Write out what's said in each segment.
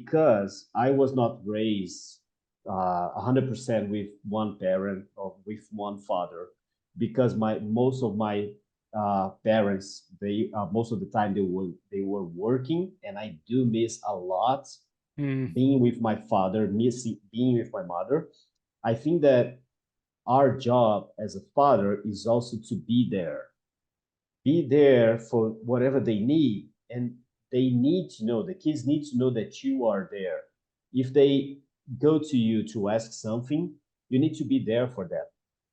because I was not raised 100% with one parent or with one father, because my most of my parents, they most of the time they were working, and I do miss a lot Mm, being with my father, missing being with my mother. I think that our job as a father is also to be there for whatever they need, and they need to know, the kids need to know that you are there. If they go to you to ask something, you need to be there for them.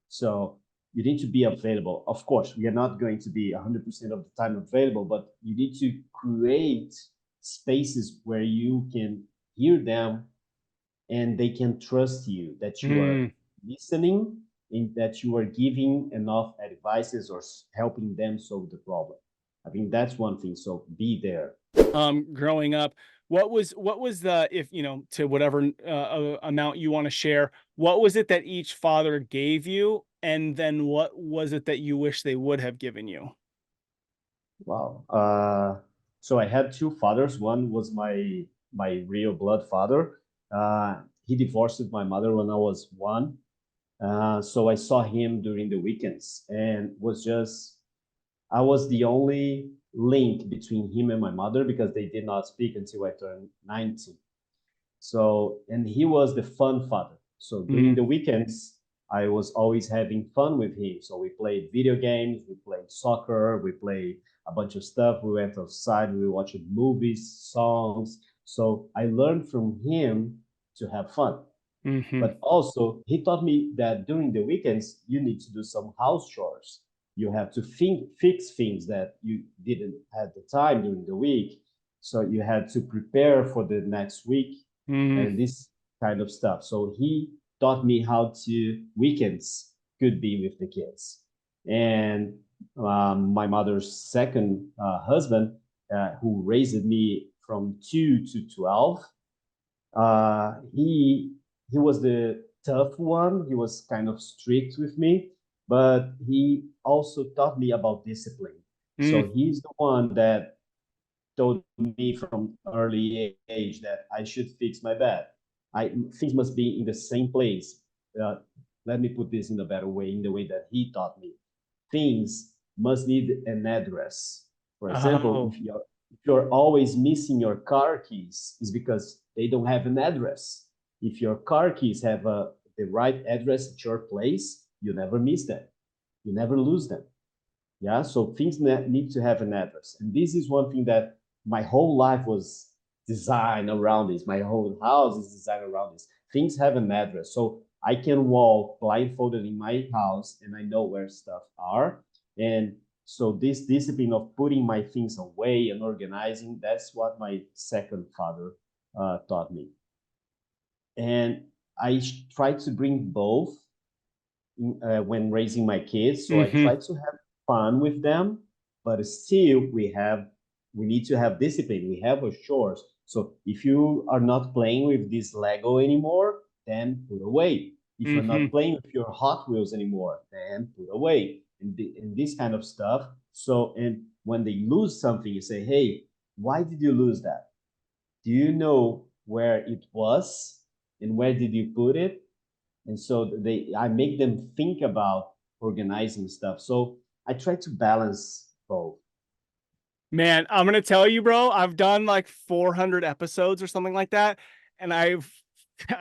So you need to be available. Of course, we are not going to be 100% of the time available, but you need to create spaces where you can hear them, and they can trust you, that you are mm. listening, and that you are giving enough advices or helping them solve the problem. I think that's one thing. So be there. Growing up, what was the, if you know, to whatever amount you want to share, what was it that each father gave you, and then what was it that you wish they would have given you? Wow. So I had two fathers. One was my real blood father. He divorced my mother when I was one. So I saw him during the weekends, and was just I was the only link between him and my mother, because they did not speak until I turned 19. So, and he was the fun father. So during Mm, the weekends, I was always having fun with him. So we played video games, we played soccer, we played a bunch of stuff. We went outside, we watched movies, songs. So I learned from him to have fun. hmm. But also, he taught me that during the weekends, you need to do some house chores. You have to fix things that you didn't have the time during the week. So you had to prepare for the next week Mm, and this kind of stuff. So he taught me how to weekends could be with the kids. And my mother's second husband, who raised me from 2 to 12, he was the tough one. He was kind of strict with me, but he also taught me about discipline. mm, So he's the one that told me from early age that I should fix my bed. Things must be in the same place. Uh, Let me put this in a better way, in the way that he taught me. Things must need an address. For example, oh, if you're always missing your car keys, is because they don't have an address. If your car keys have the right address at your place, you never miss them. You never lose them. Yeah, so things need to have an address, and this is one thing that my whole life was designed around this. My whole house is designed around this. Things have an address, so I can walk blindfolded in my house and I know where stuff are. And so this discipline of putting my things away and organizing, that's what my second father taught me. And I try to bring both when raising my kids. So I hmm. try to have fun with them, but still we need to have discipline. We have a chores. So if you are not playing with this Lego anymore, then put away. If you're Hmm. not playing with your Hot Wheels anymore, then put away. And this kind of stuff. So, and when they lose something, you say, hey, why did you lose that? Do you know where it was and where did you put it? And so I make them think about organizing stuff. So I try to balance both. Man, I'm gonna tell you, bro, I've done like 400 episodes or something like that, and I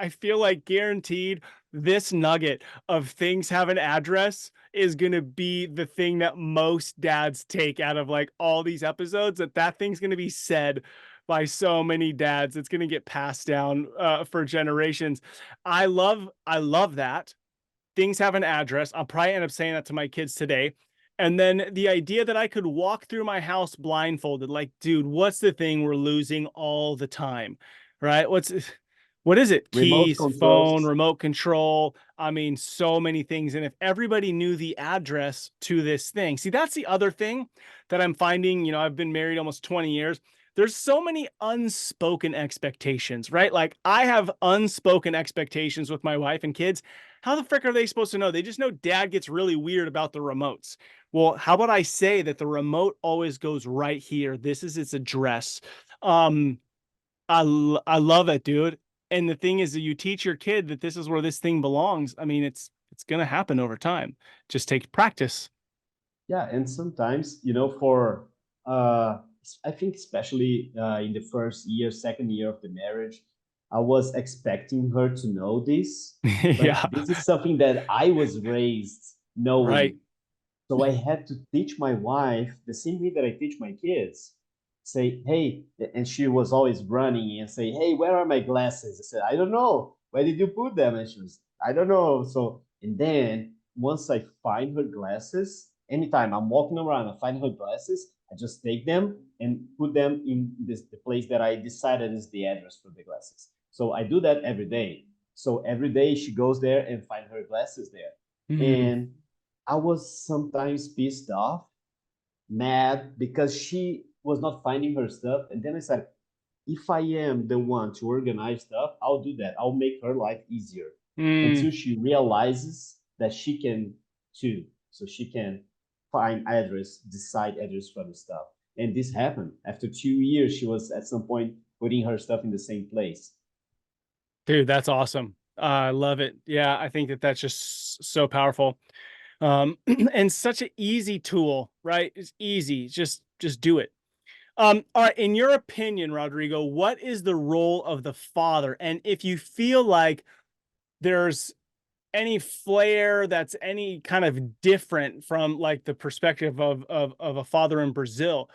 feel like guaranteed this nugget of things have an address is gonna be the thing that most dads take out of like all these episodes. That thing's gonna be said by so many dads. It's gonna get passed down for generations. I love that things have an address. I'll probably end up saying that to my kids today. And then the idea that I could walk through my house blindfolded, like, dude, what's the thing we're losing all the time? Right? What is it? Remote Keys, phone, controls. remote control. I mean, so many things. And if everybody knew the address to this thing, see, that's the other thing that I'm finding. I've been married almost 20 years. There's so many unspoken expectations, right? Like I have unspoken expectations with my wife and kids. How the frick are they supposed to know? They just know dad gets really weird about the remotes. Well, how about I say that the remote always goes right here? This is its address. Um, I love it, dude. And the thing is that you teach your kid that this is where this thing belongs. I mean, it's gonna happen over time. Just take practice. Yeah, and sometimes, for uh, I think especially in the first year, second year of the marriage, I was expecting her to know this, but Yeah, this is something that I was raised right. knowing. So I had to teach my wife the same way that I teach my kids. Say, hey, and she was always running and say, hey, where are my glasses? I said, I don't know. Where did you put them? And she was, I don't know. So, and then once I find her glasses, anytime I'm walking around, I find her glasses, I just take them and put them in the place that I decided is the address for the glasses. So I do that every day. So every day she goes there and find her glasses there. Mm, And I was sometimes pissed off, mad because she was not finding her stuff. And then I said, if I am the one to organize stuff, I'll do that. I'll make her life easier mm. until she realizes that she can too. So she can find address, decide address for the stuff. And this happened. After 2 years, she was at some point putting her stuff in the same place. Dude, that's awesome. I love it. Yeah, I think that that's just so powerful. And such an easy tool, right? It's easy. Just do it. All right, in your opinion, Rodrigo, what is the role of the father? And if you feel like there's any flair that's any kind of different from like the perspective of a father in Brazil,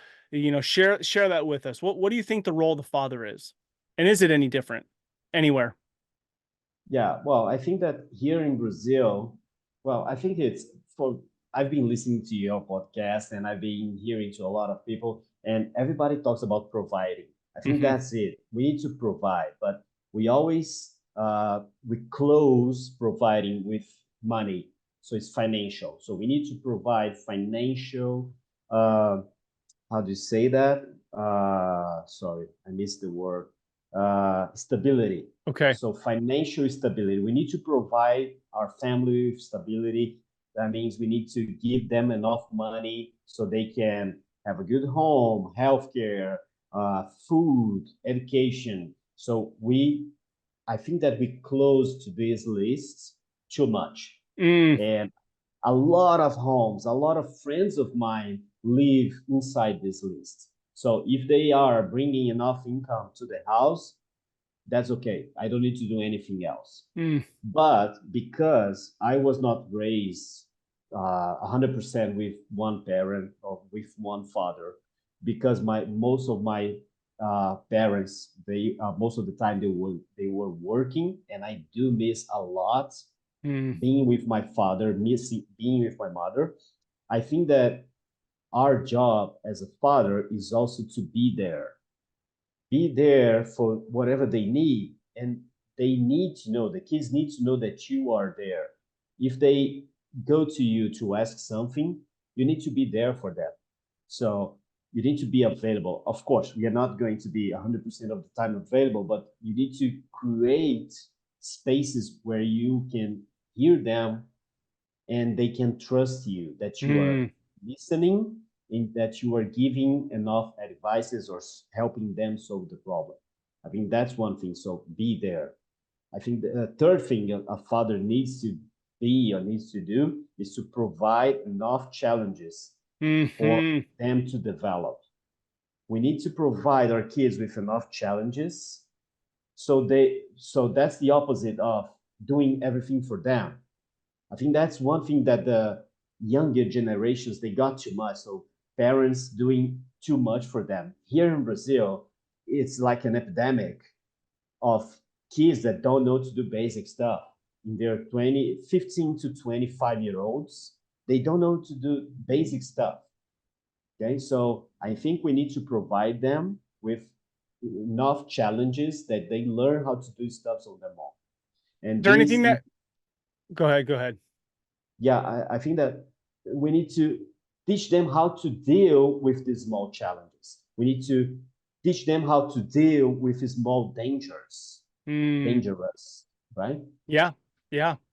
share that with us. What do you think the role of the father is? And is it any different anywhere? Yeah, well, I think that here in Brazil, well, I think it's for I've been listening to your podcast and I've been hearing to a lot of people, and everybody talks about providing. I think Hmm. that's it. We need to provide, but we always we close providing with money, so it's financial. So we need to provide financial. How do you say that? Sorry, I missed the word. Stability. Okay. So financial stability. We need to provide our family with stability. That means we need to give them enough money so they can have a good home, healthcare, food, education. So I think that we close to these lists too much. Mm, And a lot of homes, a lot of friends of mine live inside this list. So if they are bringing enough income to the house, that's okay. I don't need to do anything else. mm, But because I was not raised 100% with one parent or with one father, because my most of my parents, they most of the time they were working, and I do miss a lot mm, being with my father, missing being with my mother. I think that our job as a father is also to be there for whatever they need. And they need to know, the kids need to know that you are there. If they go to you to ask something, you need to be there for them. So you need to be available. Of course, we are not going to be 100% of the time available, but you need to create spaces where you can hear them and they can trust you that you are mm. listening and that you are giving enough advices or helping them solve the problem. I think that's one thing. So be there. I think the third thing a father needs to be or needs to do is to provide enough challenges for Hmm. them to develop. We need to provide our kids with enough challenges so that's the opposite of doing everything for them. I think that's one thing that the younger generations they got too much. So parents doing too much for them. Here in Brazil, it's like an epidemic of kids that don't know to do basic stuff. In their 15 to 25-year olds, they don't know to do basic stuff. Okay, so I think we need to provide them with enough challenges that they learn how to do stuff on their own. Is And there anything this that go ahead, go ahead. yeah, I think that we need to teach them how to deal with these small challenges. We need to teach them how to deal with small dangerous, Mm, dangerous, right? yeah, yeah.